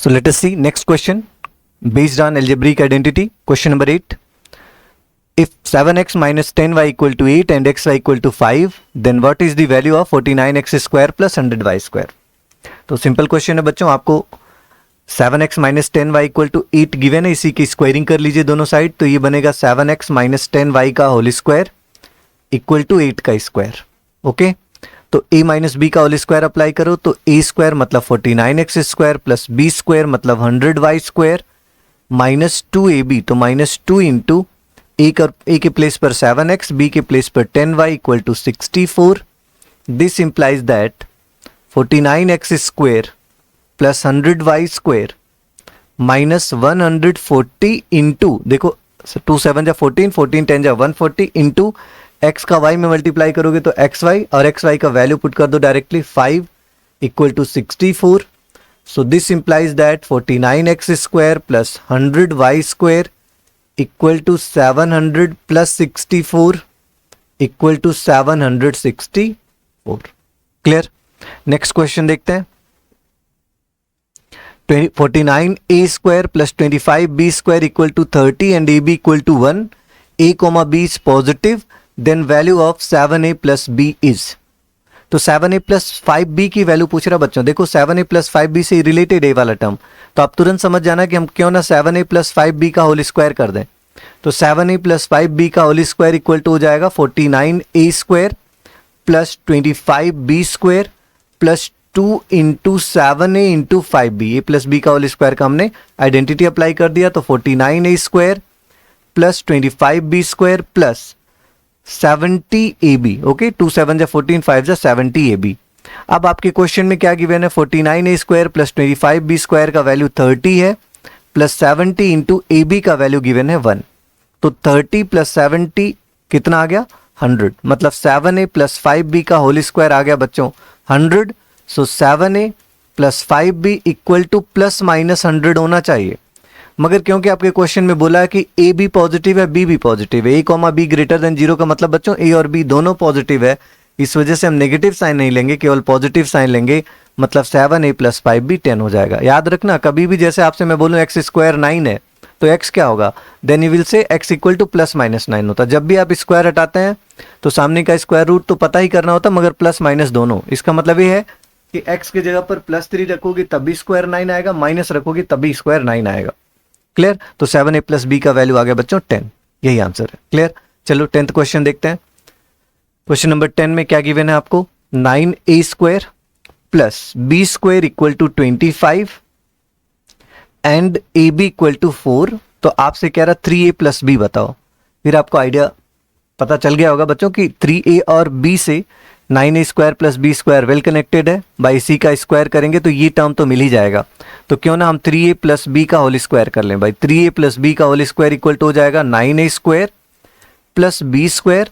So let us see next question based on algebraic identity. Question number 8. If 7x minus 10y equal to 8 and xy equal to 5, then what is the value of 49x square plus 100y square? तो simple question है बच्चों, आपको 7x minus 10y equal to 8 given है, इसी की squaring कर लीजिए दोनों साइड, तो ये बनेगा 7x माइनस 10y का होल स्क्वायर इक्वल टू 8 का स्क्वायर. ओके, तो a माइनस बी का होल स्क्वायर अप्लाई करो तो a स्क्वायर मतलब 49x square plus b square मतलब 100y स्क्वायर माइनस 2ab, तो माइनस 2 इंटू a के प्लेस पर 7x, b के प्लेस पर 10y equal to 64. This implies that 49x square plus 100y square minus 140 into, देखो 2 7 जा 14, 14 10 जा 140 इंटू x का y में मल्टीप्लाई करोगे तो xy, और xy का वैल्यू पुट कर दो directly 5 equal to 64. So this implies that 49x square plus 100y square equal to 700 plus 64 equal to 764. Clear? Next question देखते हैं. 49a square plus 25b square equal to 30 and ab equal to 1. a comma b is positive, then value of 7a plus b is. तो 7a plus 5b की value पूछ रहा बच्चों. देखो 7a plus 5b से related a वाला term, तो आप तुरंत समझ जाना कि हम क्यों ना 7a प्लस 5b का होल स्क्वायर कर दें. तो 7a प्लस 5b का होल स्क्वायर इक्वल टू हो जाएगा 49a square plus 25b square plus 2 into 7a into 5b. ए प्लस बी का होल स्क्वायर का हमने आइडेंटिटी अप्लाई कर दिया, तो 49a square plus 25b square plus 70ab. Okay, 2 7 जा 14, 5 जा 70ab. अब आपके क्वेश्चन में क्या गिवन है, 49a square plus 25b square का वैल्यू 30 है प्लस 70 इंटू ab का वैल्यू गिवन है 1. तो 30 प्लस 70 कितना आ गया 100, मतलब 7a प्लस 5b का होल स्क्वायर आ गया बच्चों 100. सो 7a plus 5b equal to plus minus 100 होना चाहिए, मगर क्योंकि आपके क्वेश्चन में बोला है कि a भी पॉजिटिव है b भी पॉजिटिव है, a comma b greater than 0 का मतलब बच्चों a और b दोनों पॉजिटिव है, इस वजह से हम नेगेटिव साइन नहीं लेंगे, केवल पॉजिटिव साइन लेंगे, मतलब 7a प्लस 5b 10 हो जाएगा. याद रखना, कभी भी जैसे आपसे मैं बोलूँ एक्स स्क्वायर 9 है तो x क्या होगा, then you will say x equal to plus minus 9 होता. जब भी आप स्क्वायर हटाते हैं तो सामने का स्क्वायर रूट तो पता ही करना होता, मगर प्लस माइनस दोनों. इसका मतलब ये है कि x की जगह पर प्लस 3 रखोगे तब भी स्क्वायर 9 आएगा, माइनस रखोगे तब भी स्क्वायर 9 आएगा. क्लियर? तो 7a प्लस b का वैल्यू आ गया बच्चों 10. यही आंसर है. क्लियर? चलो 10th क्वेश्चन देखते हैं. क्वेश्चन नंबर 10 में क्या गिवन है आपको, 9a square plus b square equal to 25 and ab equal to 4. तो आपसे कह रहा 3a प्लस b बताओ. फिर आपको आइडिया पता चल गया होगा बच्चों कि 3a और b से 9a square plus b square well connected है, बाई c का स्क्वायर करेंगे तो ये टर्म तो मिल ही जाएगा. तो क्यों ना हम 3a प्लस b का होल स्क्वायर कर लें भाई. 3a प्लस b का होल स्क्वायर इक्वल टू हो जाएगा 9a square plus b square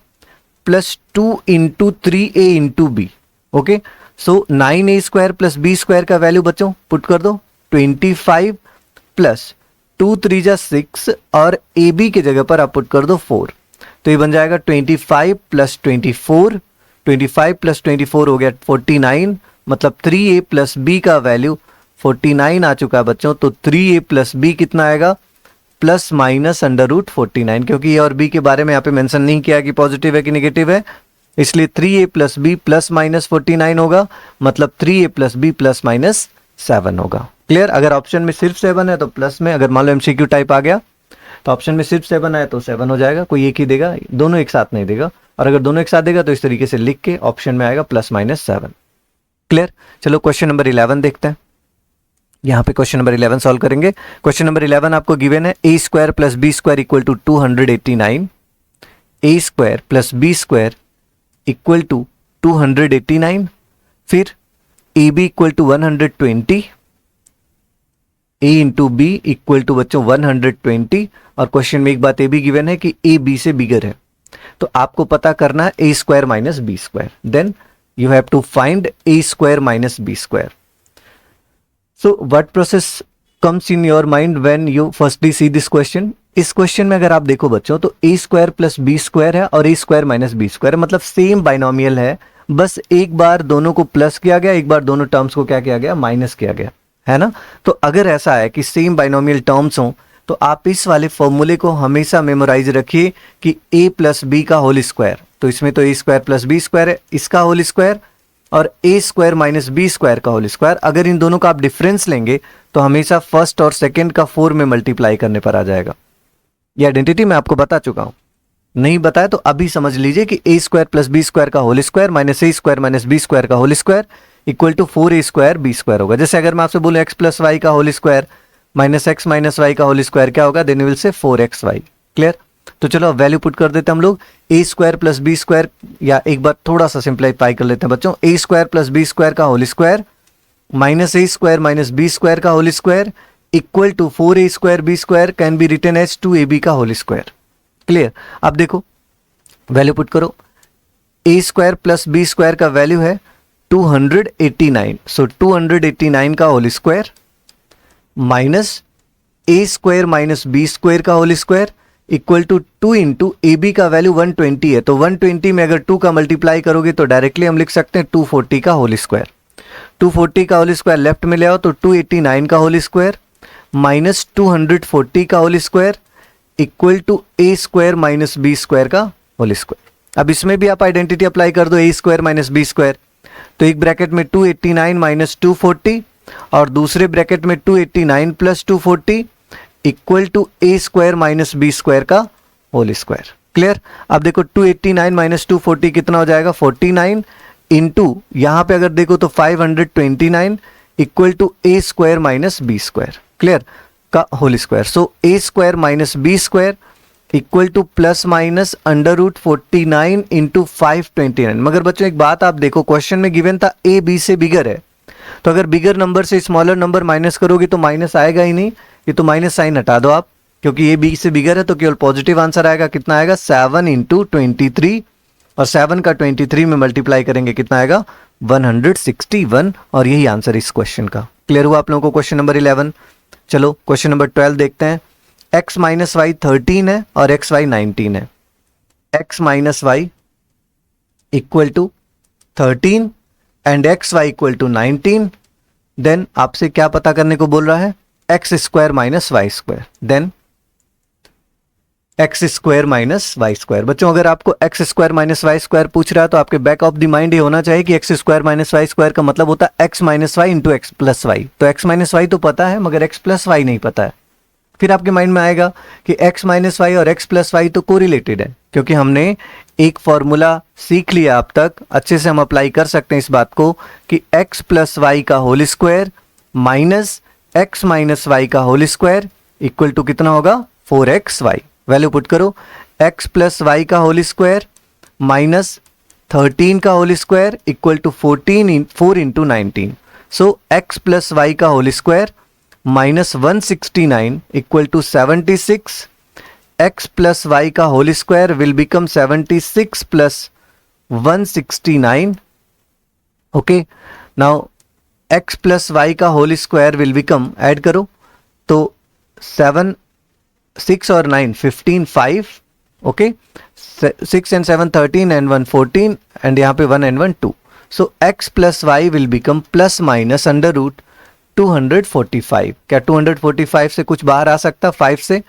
plus 2 into 3a into b. Okay, so 9a square plus b square का वैल्यू बच्चों पुट कर दो 25 प्लस 2 3 जा 6 और ab की जगह पर आप पुट कर दो 4. तो ये बन जाएगा 25 प्लस 24, 25 प्लस 24 हो गया 49, मतलब 3a प्लस b का वैल्यू 49 आ चुका है बच्चों. तो 3a प्लस b कितना आएगा, प्लस माइनस अंडर रूट 49, क्योंकि a और b के बारे में यहाँ पे मेंशन नहीं किया कि पॉजिटिव है कि नेगेटिव है, इसलिए 3a plus b plus minus 49 होगा, मतलब 3a plus b plus minus 7 होगा. क्लियर? अगर ऑप्शन में सिर्फ 7 है तो प्लस में, अगर मान लो MCQ टाइप आ गया तो ऑप्शन में सिर्फ 7 आए तो 7 हो जाएगा, कोई एक ही देगा, दोनों एक साथ नहीं देगा, और अगर दोनों एक साथ देगा तो इस तरीके से लिख के ऑप्शन में आएगा प्लस माइनस 7. क्लियर? चलो क्वेश्चन नंबर 11 देखते हैं. यहाँ पे क्वेश्चन नंबर 11 सॉल्व करेंगे. क्वेश्चन नंबर 11 आपको गिवन है a square plus b square equal to 289, a square plus b square equal to 289, फिर ab equal to 120, a into B equal to बच्चों 120, और क्वेश्चन में एक बात ये भी गिवन है कि a b से बिगर है, तो आपको पता करना है a square minus b square. Then you have to find a square minus b square. So what process comes in your mind when you firstly see this question. इस क्वेश्चन में अगर आप देखो बच्चों तो a square plus b square है और a square minus b square है, मतलब सेम बाइनोमियल है, बस एक बार दोनों को प्लस किया गया, एक बार दोनों टर्म्स को क्या किया गया, माइनस किया गया. है ना। तो अगर ऐसा है कि सेम बाइनोमियल टर्म्स हों तो आप इस वाले फॉर्मूले को हमेशा मेमोराइज रखिए कि a प्लस बी का होल स्क्वायर, तो इसमें तो a square plus B square है, इसका होल स्क्वायर, और a square minus B square का होल स्क्वायर। अगर इन दोनों का आप डिफरेंस लेंगे तो हमेशा फर्स्ट और सेकंड का 4 में मल्टीप्लाई करने पर आ जाएगा। ये आइडेंटिटी मैं आपको बता चुका हूं, नहीं बताया तो अभी समझ लीजिए कि a square plus B square का whole square minus a square minus B square का whole square equal to 4a square b square होगा। जैसे अगर मैं आपसे बोलूं x प्लस वाई का whole square minus x minus y का होल स्क्वायर क्या होगा, then will say 4xy। Clear. तो चलो वैल्यू पुट कर देते हैं हम लोग, a square plus B square, या एक बार थोड़ा सा सिंप्लीफाई कर लेते हैं बच्चों, a square plus B square का whole square minus a square minus B square का whole square equal to 4a square b square can be written as 2ab का होल स्क्वायर। क्लियर। अब देखो वैल्यू पुट करो, a square plus B square का value है 289, so 289 का whole square minus a square minus B square का whole square equal to 2 into a b का value 120 है, तो 120 में अगर 2 का मल्टीप्लाई करोगे तो डायरेक्टली हम लिख सकते हैं 240 का होल स्क्वायर। 240 का होल स्क्वायर लेफ्ट में ले आओ तो 289 का होल स्क्वायर माइनस 240 का whole square equal to a square minus B square का होल स्क्वायर। अब इसमें भी आप आइडेंटिटी अप्लाई कर दो, a square minus B square, तो एक ब्रैकेट में 289 माइनस 240 और दूसरे ब्रैकेट में 289 plus 240 equal to a square minus B square का होल स्क्वायर। क्लियर। अब देखो 289 माइनस 240 कितना हो जाएगा, 49 इंटू यहां पे अगर देखो तो 529 equal to a square minus B square, clear, का whole square. So a square minus B square equal to plus minus under root 49 into 529। मगर बच्चों एक बात आप देखो, क्वेश्चन में गिवन था a b से बिगर है, तो अगर बिगर नंबर से स्मॉलर नंबर माइनस करोगे तो माइनस आएगा ही नहीं, ये तो माइनस साइन हटा दो आप, क्योंकि ये बी से बिगर है तो केवल पॉजिटिव आंसर आएगा। कितना आएगा, 7 इंटू 23, और 7 का 23 में मल्टीप्लाई करेंगे कितना आएगा, 161, और यही आंसर इस क्वेश्चन का। क्लियर हुआ आप लोगों को क्वेश्चन नंबर 11। चलो क्वेश्चन नंबर 12 देखते हैं। x माइनस वाई 13 है और एक्स वाई 19 है। x minus Y equal to 13 and X Y equal to 19, then आपसे क्या पता करने को बोल रहा है, X square minus Y square, then X square minus Y square. बच्चों अगर आपको X square minus Y square पूछ रहा है तो आपके बैक ऑफ द माइंड ये होना चाहिए कि X square minus Y square का मतलब होता है X minus Y into X plus Y. तो एक्स माइनस वाई तो पता है मगर एक्स प्लस वाई नहीं पता है। फिर आपके माइंड में आएगा कि एक्स माइनस वाई और एक्स प्लस वाई तो कोरिलेटेड है, क्योंकि हमने एक फॉर्मूला सीख लिया अब तक, अच्छे से हम अप्लाई कर सकते हैं इस बात को कि एक्स प्लस वाई का whole square minus x minus y का होल स्क्वायर इक्वल टू कितना होगा, 4xy। वैल्यू पुट करो, x प्लस वाई का होल स्क्वायर माइनस 13 का whole square equal to 4 into 19। So x plus y का whole square minus 169 equal to 76, x plus y का whole square will become 76 plus 169। Okay, now x plus y का whole square will become, add करो तो 7 6 और 9 15 5, okay, 6 and 7 13 and 1 14 and यहाँ पे 1 and 1 2। So x plus Y will become plus minus under root 245। क्या 245 से कुछ बाहर आ सकता, 5 से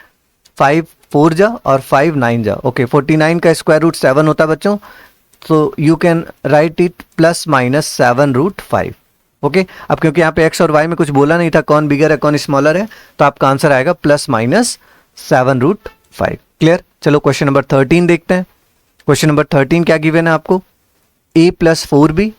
5 4 जा और 5 9 जा, ओके। 49 का स्क्वायर रूट 7 होता है बच्चों, तो you can write it plus minus 7 root 5, okay. अब क्योंकि यहाँ पे x और y में कुछ बोला नहीं था कौन बिगर है कौन स्मॉलर है, तो आपका आंसर आएगा प्लस माइनस 7 रूट 5। क्लियर। चलो क्वेश्चन नंबर 13 देखते हैं। क्वेश्चन नंबर 13 क्या गिवन है आपको, a plus 4b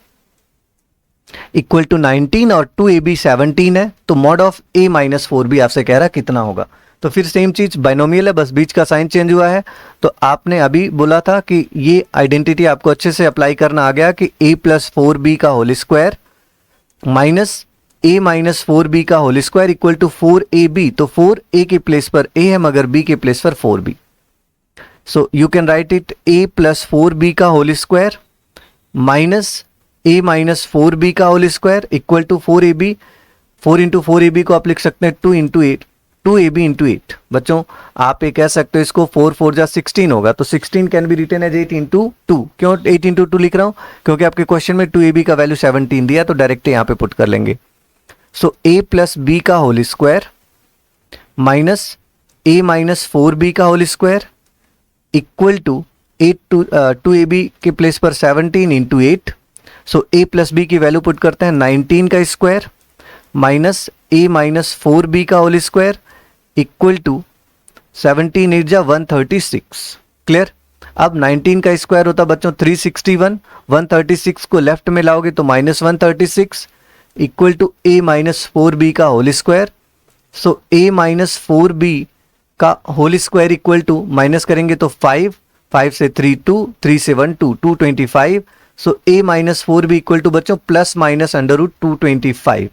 equal to 19 और 2ab 17 है, तो mod of a minus 4b आपसे कह रहा है कितना होगा। तो फिर सेम चीज, बाइनोमियल है, बस बीच का साइन चेंज हुआ है। तो आपने अभी बोला था कि ये आइडेंटिटी आपको अच्छे से अप्लाई करना आ गया कि a प्लस 4b का whole square minus a minus 4b का whole square equal to 4ab। तो 4a के प्लेस पर a है मगर b के प्लेस पर 4b, so you can write it a plus 4b का whole square minus a minus 4b का whole square equal to 4ab। 4 into 4ab को आप लिख सकते हैं 2 इंटू 8, 2ab इंटू 8। बच्चों आप ये कह सकते हो इसको 4 4 जा 16 होगा, तो 16 can be written as 8 into 2। क्यों 8 इंटू 2 लिख रहा हूं, क्योंकि आपके क्वेश्चन में 2ab का वैल्यू 17 दिया, तो डायरेक्ट यहाँ पे पुट कर लेंगे। सो ए प्लस बी का होल स्क्वायर माइनस ए माइनस 4b का whole square equal to 2ab के प्लेस पर 17 इंटू 8. सो ए प्लस बी की वैल्यू पुट करते हैं 19 का स्क्वायर माइनस ए माइनस 4b का होल स्क्वायर इक्वल टू 17 8 जा 136. क्लियर. अब 19 का स्क्वायर होता बच्चों 361, 136 को लेफ्ट में लाओगे तो minus 136 equal to A minus 4b का whole square. So A minus 4b का whole square equal to minus करेंगे तो 5, 5 से 3 2, 3 से 1 2, 225. सो A minus 4b equal to बच्चों प्लस माइनस अंडर रूट 225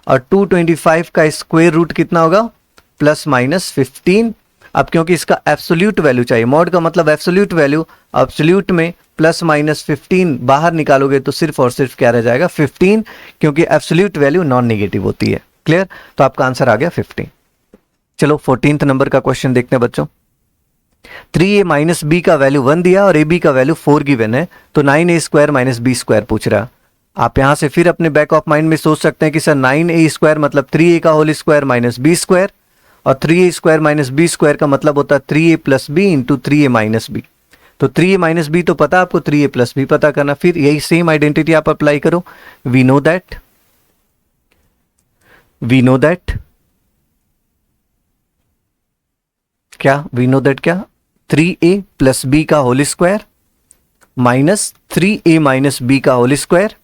और 225 का स्क्वायर रूट कितना होगा प्लस माइनस 15. अब क्योंकि इसका एब्सोल्यूट वैल्यू चाहिए, मॉड का मतलब एब्सोल्यूट वैल्यू, एब्सोल्यूट में प्लस माइनस 15 बाहर निकालोगे तो सिर्फ और सिर्फ क्या रह जाएगा 15, क्योंकि एब्सोल्यूट वैल्यू नॉन नेगेटिव होती है. क्लियर. तो आपका आंसर आ गया 15. चलो 14th नंबर का क्वेश्चन देखते हैं बच्चों. 3a माइनस बी का वैल्यू 1 दिया और ab का वैल्यू 4 गिवन है, तो 9a square minus B square पूछ रहा. आप यहां से फिर अपने बैक ऑफ माइंड में सोच सकते हैं कि सर 9a स्क्वायर मतलब 3a का whole square minus B square, और 3a square minus B square का मतलब होता है 3a plus B into 3a minus B. तो 3a माइनस बी तो पता आपको, 3a प्लस बी पता करना. फिर यही सेम आइडेंटिटी आप अप्लाई करो. वी नो दैट क्या, वी नो दैट क्या, 3a प्लस बी का whole square minus 3a minus B का whole square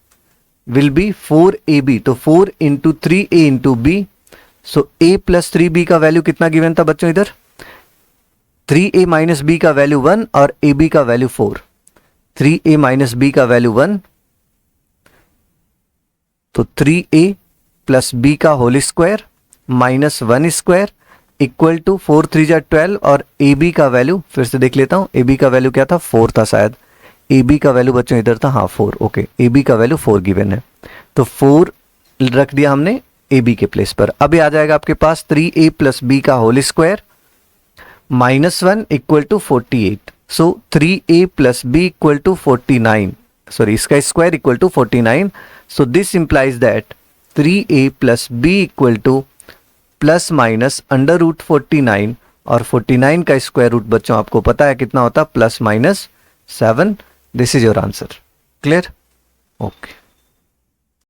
will be 4ab. तो 4 into 3a into b. So a plus 3b का value कितना given था बच्चों इधर, 3a माइनस बी का वैल्यू 1 और ab का वैल्यू 4. 3a माइनस बी का वैल्यू 1, तो 3a प्लस b का whole square minus 1 square equal to 4 3 जा 12 और ab का वैल्यू फिर से देख लेता हूं. ab का वैल्यू क्या था 4 था शायद, ab का वैल्यू बच्चों इधर था, हाँ 4. ओके, ab का वैल्यू 4 गिवन है, तो 4 रख दिया हमने ab के प्लेस पर. अभी आ जाएगा आपके पास 3a प्लस b का whole square minus 1 equal to 48. So 3a plus b equal to 49, sorry इसका square equal to 49. So this implies that 3a plus b equal to plus minus under root 49, और 49 का square root बच्चों आपको पता है कितना होता है plus minus 7. This is your answer. Clear. Okay.